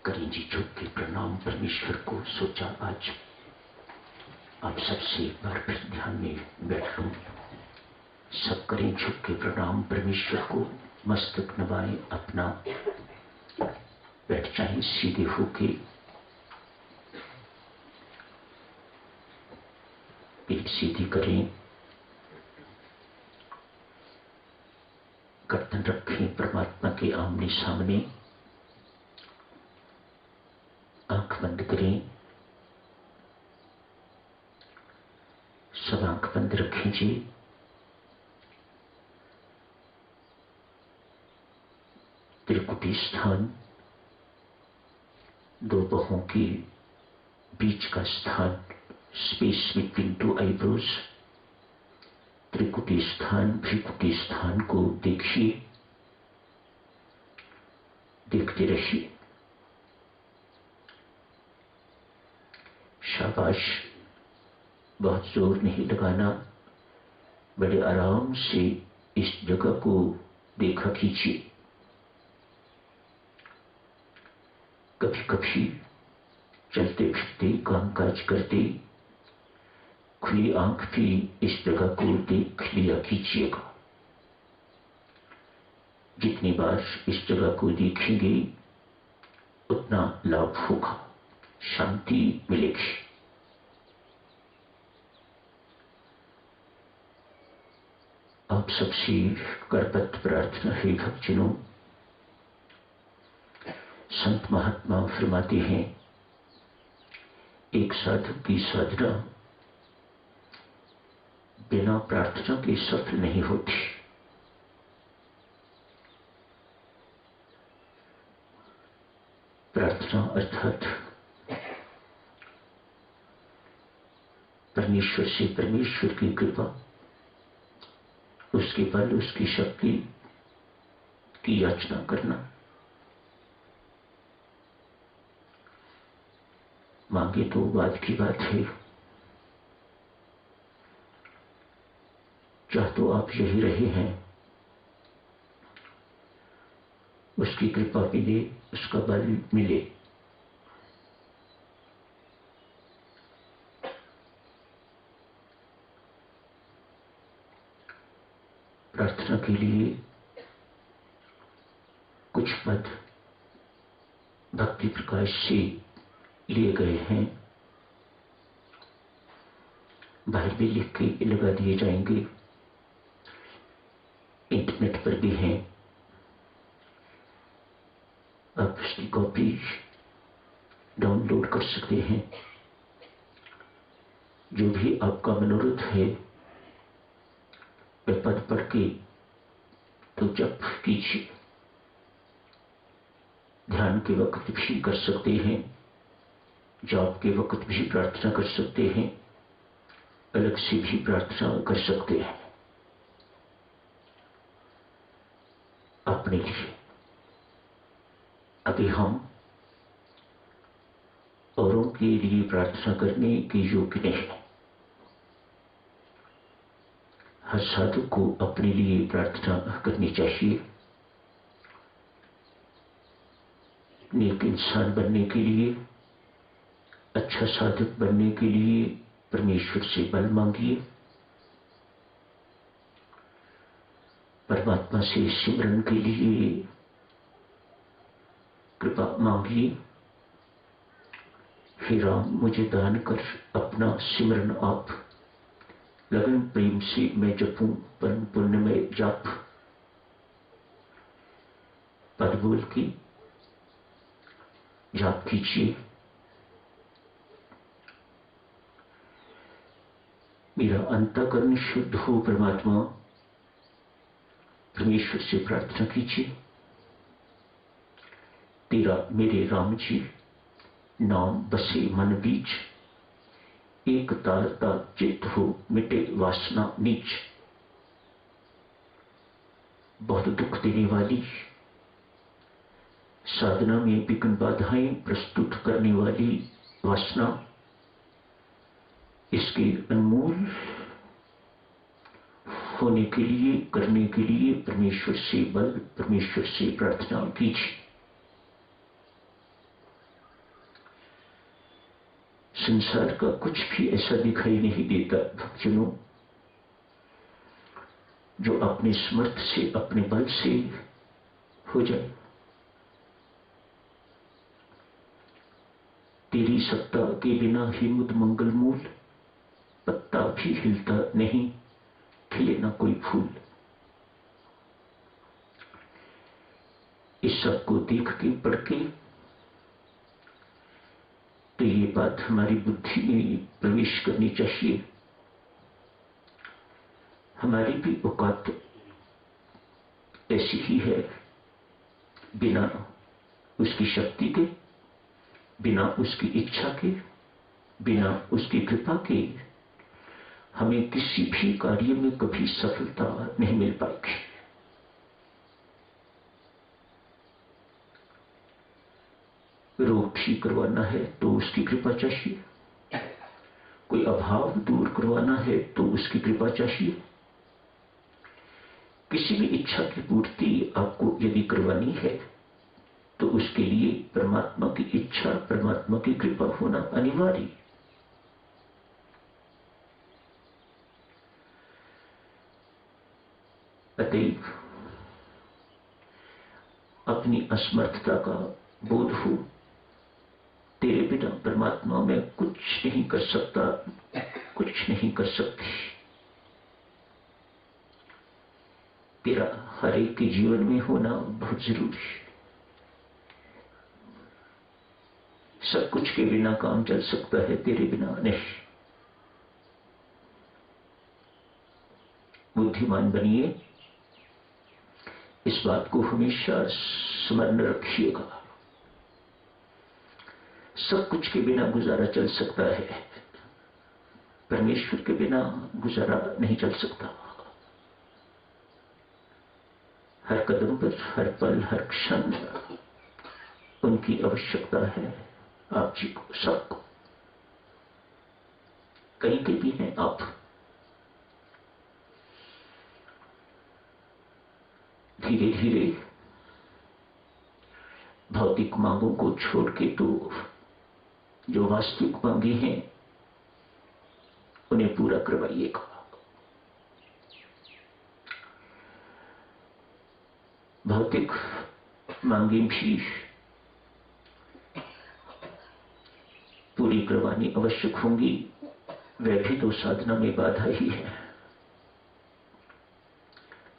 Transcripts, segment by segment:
करें जी झुक के प्रणाम परमेश्वर को। सोचा आज आप सबसे एक बार फिर ध्यान में बैठ लूं। सब करें झुक के प्रणाम परमेश्वर को। मस्तक नवाएं अपना, बैठ जाएं सीधे होके। पीठ सीधी करें, गर्दन रखें परमात्मा के आमने सामने। आंख बंद करें, सब आंख बंद रखें जी। त्रिकुटी स्थान, दो बाहों के बीच का स्थान, स्पेस बिटवीन टू आईब्रोज। त्रिकुटी स्थान, भ्रिकुटी स्थान को देखिए, देखते रहिए। शाबाश, बहुत जोर नहीं लगाना, बड़े आराम से इस जगह को देखा कीजिए। कभी कभी चलते फिरते कामकाज करते खुली आंख भी इस जगह को देख लिया कीजिएगा। जितनी बार इस जगह को देखेंगे उतना लाभ होगा, शांति मिलेगी। आप सबसे करबद्ध प्रार्थना है भक्तजनों। संत महात्मा फरमाते हैं, एक साधक की साधना बिना प्रार्थना के सफल नहीं होती। प्रार्थना अर्थात परमेश्वर से परमेश्वर की कृपा, उसके बल, उसकी शक्ति की याचना करना। मांगे तो बाद की बात है, चाह तो आप यही रहे हैं। उसकी कृपा मिले, उसका बल मिले। प्रार्थना के लिए कुछ पद भक्ति प्रकाश से लिए गए हैं, बाहर भी लिख के लगा दिए जाएंगे, इंटरनेट पर भी हैं। आप उसकी कॉपी डाउनलोड कर सकते हैं। जो भी आपका मनोरथ है वह पद पढ़ के तो जप कीजिए। ध्यान के वक्त भी कर सकते हैं, जाप के वक्त भी प्रार्थना कर सकते हैं, अलग से भी प्रार्थना कर सकते हैं अपने लिए। अभी हम औरों के लिए प्रार्थना करने के योग्य नहीं है। हर साधक को अपने लिए प्रार्थना करनी चाहिए। नेक इंसान बनने के लिए, अच्छा साधक बनने के लिए परमेश्वर से बल मांगिए, परमात्मा से सिमरन के लिए कृपा मांगिए। हे राम, मुझे दान कर अपना सिमरन आप, लगन प्रेम से मैं जपूं परम पुण्य में जाप। पद बोल के जाप कीजिए। मेरा अंतःकरण शुद्ध हो परमात्मा, परमेश्वर से प्रार्थना कीजिए। तेरा मेरे राम जी नाम बसे मन बीच, एक तारता चित्त हो मिटे वासना नीच। बहुत दुख देने वाली, साधना में विघ्न बाधाएं प्रस्तुत करने वाली वासना, इसके उन्मूल होने के लिए, करने के लिए परमेश्वर से बल, परमेश्वर से प्रार्थना कीजिए। संसार का कुछ भी ऐसा दिखाई नहीं देता भक्तजनों जो अपने समर्थ से, अपने बल से हो जाए। तेरी सत्ता के बिना ही मुद मंगल मूल, पत्ता भी हिलता नहीं, खिले ना कोई फूल। इस सब को देख के पढ़ के तो ये बात हमारी बुद्धि में प्रवेश करनी चाहिए। हमारी भी औकात ऐसी ही है, बिना उसकी शक्ति के, बिना उसकी इच्छा के, बिना उसकी कृपा के हमें किसी भी कार्य में कभी सफलता नहीं मिल पाएगी। रोग ठीक करवाना है तो उसकी कृपा चाहिए, कोई अभाव दूर करवाना है तो उसकी कृपा चाहिए। किसी भी इच्छा की पूर्ति आपको यदि करवानी है तो उसके लिए परमात्मा की इच्छा, परमात्मा की कृपा होना अनिवार्य। अतएव अपनी असमर्थता का बोध हो, तेरे बिना परमात्मा में कुछ नहीं कर सकता, कुछ नहीं कर सकती। तेरा हर एक के जीवन में होना बहुत जरूरी है। सब कुछ के बिना काम चल सकता है, तेरे बिना नहीं। बुद्धिमान बनिए, इस बात को हमेशा स्मरण रखिएगा। सब कुछ के बिना गुजारा चल सकता है, परमेश्वर के बिना गुजारा नहीं चल सकता। हर कदम पर, हर पल, हर क्षण उनकी आवश्यकता है आप जी को, सबको। कहीं के भी हैं आप, धीरे धीरे भौतिक मांगों को छोड़ के तो जो वास्तविक मांगे हैं उन्हें पूरा करवाइएगा। भौतिक मांगे भी पूरी करवानी आवश्यक होंगी, वह भी तो साधना में बाधा ही है।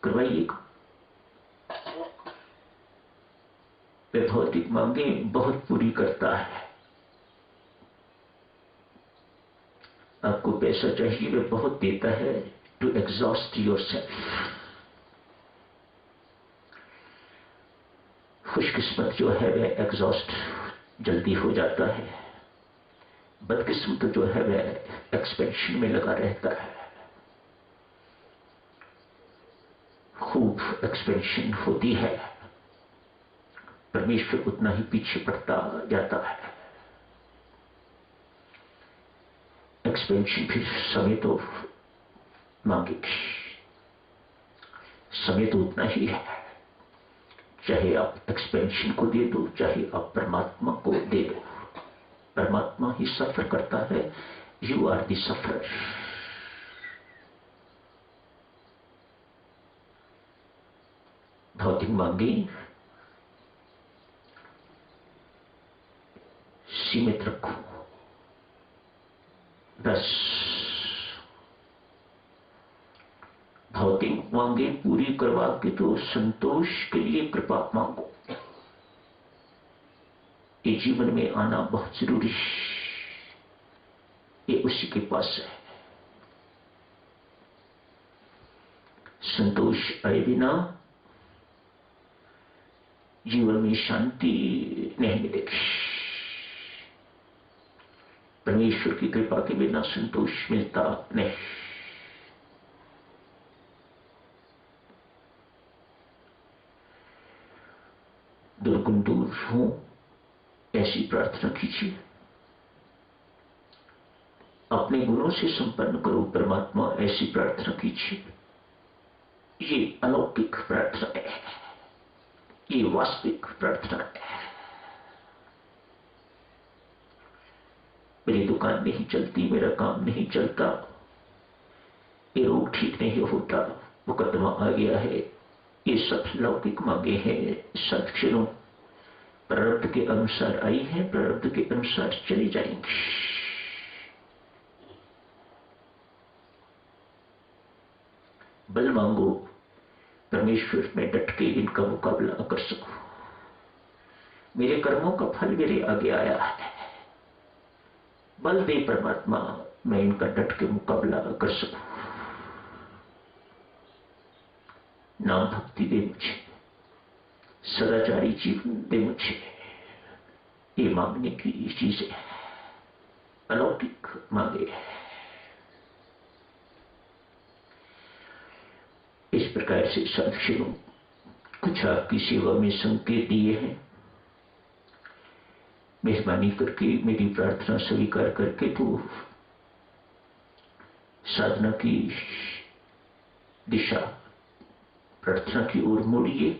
करवाइएगा। वह भौतिक मांगे बहुत पूरी करता है। आपको पैसा चाहिए, वह बहुत देता है टू एग्जॉस्ट योरसेल्फ। खुशकिस्मत जो है वह एग्जॉस्ट जल्दी हो जाता है, बदकिस्मत जो है वह एक्सपेंशन में लगा रहता है। खूब एक्सपेंशन होती है, परमेश्वर उतना ही पीछे पड़ता जाता है। एक्सपेंशन भी समय तो मांगेगी, समय तो उतना ही है, चाहे आप एक्सपेंशन को दे दो, चाहे आप परमात्मा को दे दो। परमात्मा ही सफर करता है, यू आर द सफरर। भौतिक मांगे सीमित रखो, बस। भौतिक मांगे पूरी करवा के तो संतोष के लिए कृपा मांगो। ये जीवन में आना बहुत जरूरी है, ये उसी के पास है। संतोष आए बिना जीवन में शांति नहीं मिलेगी। परमेश्वर की कृपा के बिना संतोष मिलता नहीं। दुर्गुण दूर हो ऐसी प्रार्थना कीजिए। अपने गुणों से संपन्न करो परमात्मा, ऐसी प्रार्थना कीजिए। ये अलौकिक प्रार्थना है, ये वास्तविक प्रार्थना है। मेरे दुकान नहीं चलती, मेरा काम नहीं चलता, ये रोग ठीक नहीं होता, मुकदमा आ गया है, ये सब लौकिक मांगे हैं, सत्क्षणों प्रारब्ध के अनुसार आई हैं, प्रारब्ध के अनुसार चली जाएंगी। बल मांगो, परमेश्वर में डट के इनका मुकाबला कर सकूं। मेरे कर्मों का फल मेरे आगे आया है, बल दे परमात्मा, मैं इनका डट के मुकाबला कर सकूं। नाम भक्ति दे मुझे, सदाचारी जीवन दे मुझे। ये मांगने की चीजें अलौकिक मांगे हैं। इस प्रकार से साक्षियों कुछ आपकी सेवा में संकेत दिए हैं। मेहरबानी करके मेरी प्रार्थना स्वीकार करके तो साधना की दिशा प्रार्थना की ओर मोड़िए,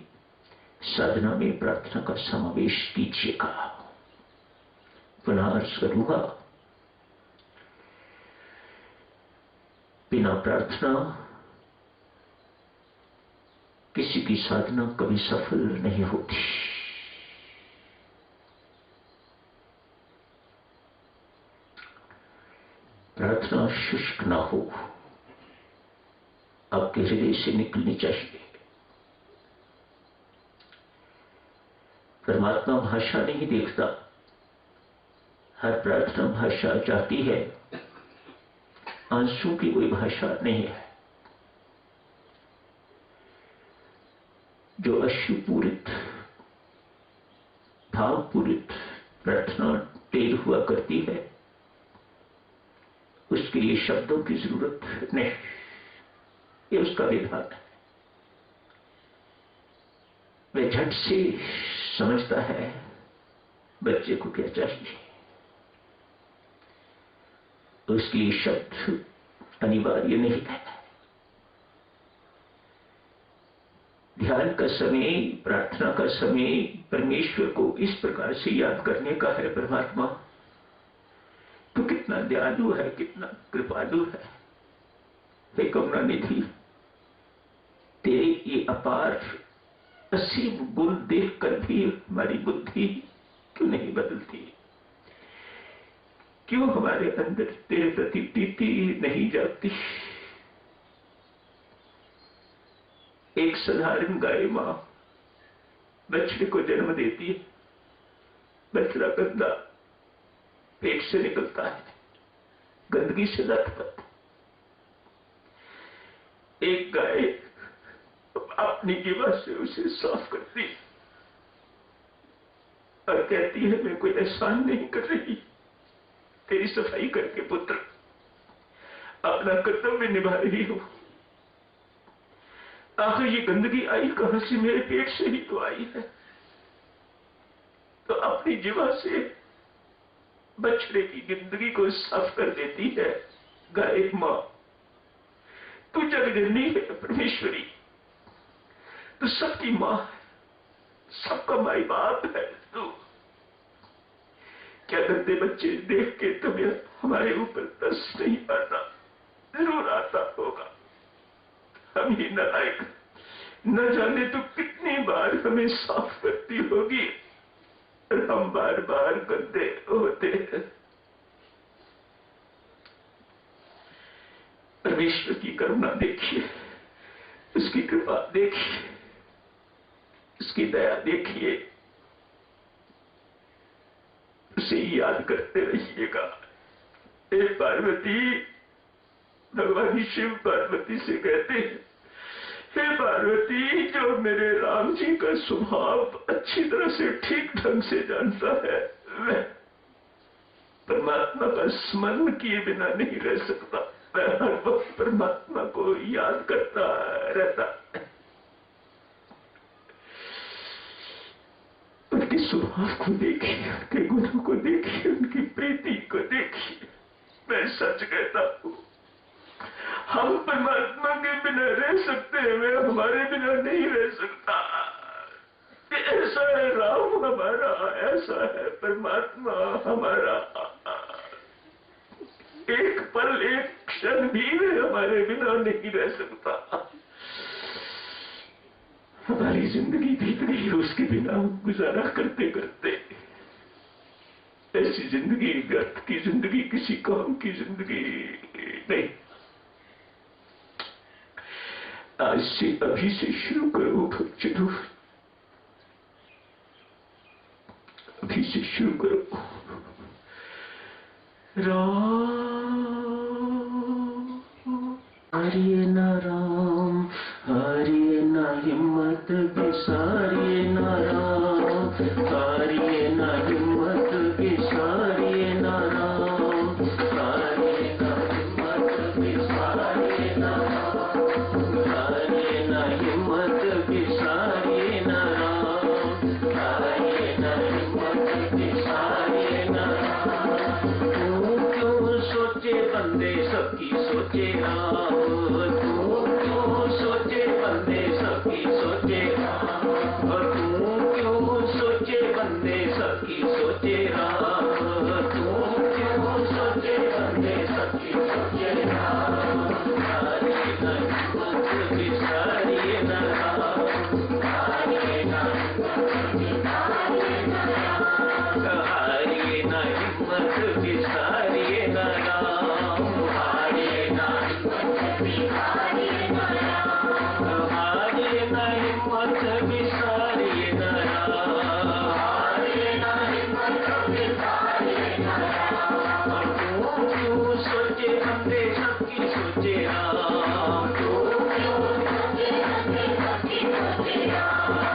साधना में प्रार्थना का समावेश कीजिएगा। पुनः अर्ज करूंगा, बिना प्रार्थना किसी की साधना कभी सफल नहीं होती। प्रार्थना शुष्क ना हो, आपके हृदय से निकलनी चाहिए। परमात्मा भाषा नहीं देखता, हर प्रार्थना भाषा चाहती है, आंसू की कोई भाषा नहीं है। जो अश्रुपूरित भावपूरित प्रार्थना टेर हुआ करती है, उसके लिए शब्दों की जरूरत नहीं, ये उसका विधान है। वह झट से समझता है बच्चे को क्या चाहिए, उसके लिए शब्द अनिवार्य नहीं है। ध्यान का समय, प्रार्थना का समय परमेश्वर को इस प्रकार से याद करने का है। परमात्मा तू कितना दयालु है, कितना कृपालु है। हे करुणानिधि, तेरे ये अपार असीम गुण देखकर भी हमारी बुद्धि क्यों नहीं बदलती? क्यों हमारे अंदर तेरे प्रति प्रीति नहीं जाती? एक साधारण गाय मां बछड़े को जन्म देती है, बछड़ा गंदा पेट से निकलता है, गंदगी से लथपथ। एक गाय अपनी जीवा से उसे साफ करती और कहती है, मैं कोई एहसान नहीं कर रही, तेरी सफाई करके पुत्र अपना कर्तव्य निभा रही हूं। आखिर ये गंदगी आई कहां से? मेरे पेट से ही तो आई है। तो अपनी जीवा से बछड़े की गंदगी को साफ कर देती है गाय मां। तू जगजननी है परमेश्वरी, तू सबकी मां है, सबका माई बाप है। तू क्या गंदे बच्चे देख के तुम्हें हमारे ऊपर तरस नहीं आता? जरूर आता होगा। हम ही नालायक न जाने तो कितनी बार हमें साफ करती होगी और हम बार बार गंदे होते हैं। परमेश्वर की करुणा देखिए, उसकी कृपा देखिए, उसकी दया देखिए, उसे याद करते रहिएगा। हे पार्वती, भगवान शिव पार्वती से कहते हैं, हे पार्वती, जो मेरे राम जी का स्वभाव अच्छी तरह से ठीक ढंग से जानता है, वह परमात्मा का स्मरण किए बिना नहीं रह सकता। वह हर वक्त परमात्मा को याद करता रहता। उनके स्वभाव को देखिए, उनके गुणों को देखिए, उनकी प्रीति को देखिए। मैं सच कहता हूं, हम परमात्मा के बिना रह सकते हैं, वे हमारे बिना नहीं रह सकता। ऐसा है राम हमारा, ऐसा है परमात्मा हमारा। एक पल एक क्षण भी हमारे बिना नहीं रह सकता। हमारी जिंदगी बीत गई उसके बिना गुजारा करते करते। ऐसी जिंदगी व्यर्थ की जिंदगी, किसी काम की जिंदगी नहीं। आज से अभी से शुरू करो चलो, अभी से शुरू करो। राम हरिये न राम, हरिये न हिम्मत बिसारिये न राम, हरिये न हिम्मत बिसारिये न राम, हरिये न हिम्मत बिसारिये न राम, हरिये न हिम्मत बिसारिये न राम, हरिये न हिम्मत बिसारिये न राम। तू क्यों सोचे बंदे सबकी सोचे राम, तू क्यों सोचे बंदे सबकी सोचे राम, तू क्यों सोचे बंदे सबकी सोचे राम, तू क्यों सोचे बंदे सबकी सोचे राम। हरिये न हिम्मत बिसारिये न राम, हरिये न हिम्मत बिसारिये न राम, हरिये न हिम्मत बिसारिये न राम, हरिये न हिम्मत बिसारिये न राम, हरिये न हिम्मत बिसारिये न राम, हरिये न हिम्मत बिसारिये न राम। तू क्यों सोचे बंदे सबकी सोचे राम, तू क्यों सोचे बंदे सबकी सोचे राम,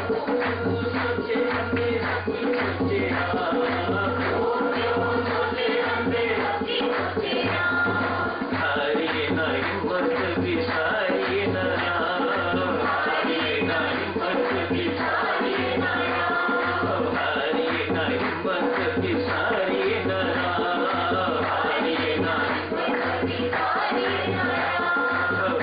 तू क्यों सोचे बंदे सबकी सोचे राम, तू क्यों सोचे बंदे सबकी सोचे राम। हरिये न हिम्मत बिसारिये न राम, हरिये न हिम्मत बिसारिये न राम, हरिये न हिम्मत बिसारिये न राम, हरिये न हिम्मत बिसारिये न राम,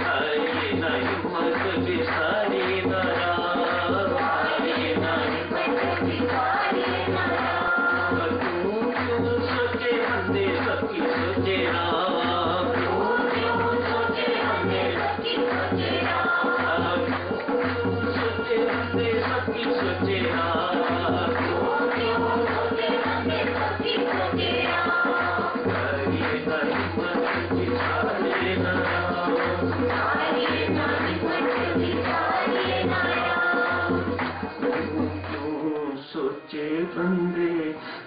हरिये न हिम्मत बिसारिये न राम, हरिये न हिम्मत बिसारिये न राम। तू क्यों सोचे बंदे सबकी सोचे राम, तू क्यों सोचे बंदे सबकी सोचे राम, तू क्यों सोचे बंदे सबकी सोचे राम, तू क्यों सोचे बंदे सबकी सोचे राम। हरिये न हिम्मत बिसारिये न राम, हरिये न हिम्मत बिसारिये न राम। तू क्यों सोचे बंदे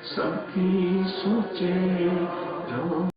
सबकी सोचे राम।